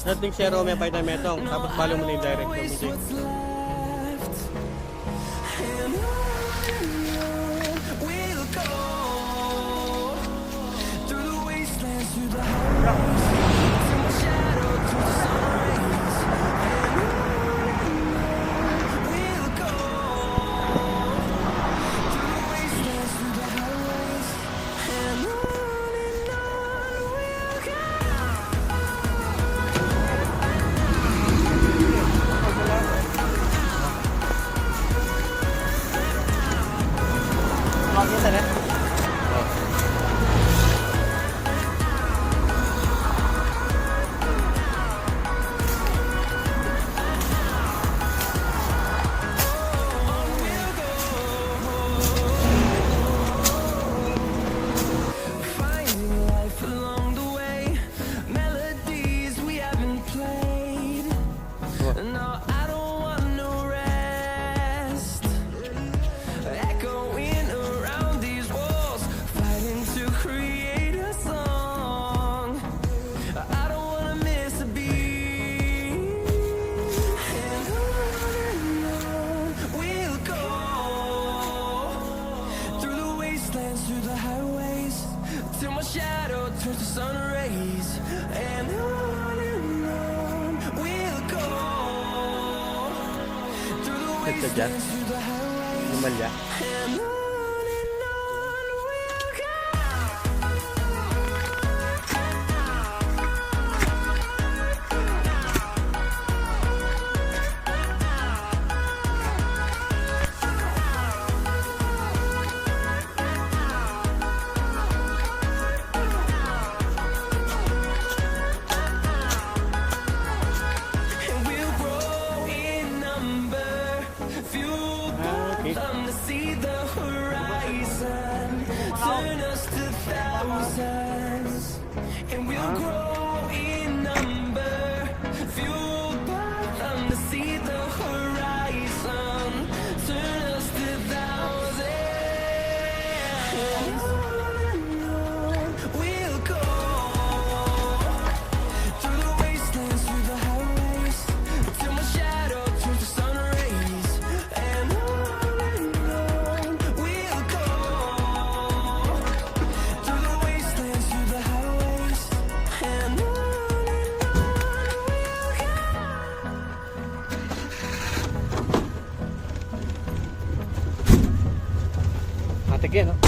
Dating si Rome, pahit na metong. Tapos follow mo na yung direct music. Makita na. Through the highways till my shadow turns to sun rays, and on we'll go through the wastelands, through the highways, and on we'll go. To see the horizon, turn us to thousands, and we'll grow in number, fueled by them. To see the horizon, turn us to thousands, and on we'll go through the wastelands, through the highways, till my shadow turns to sun rays, and Matik yan, no?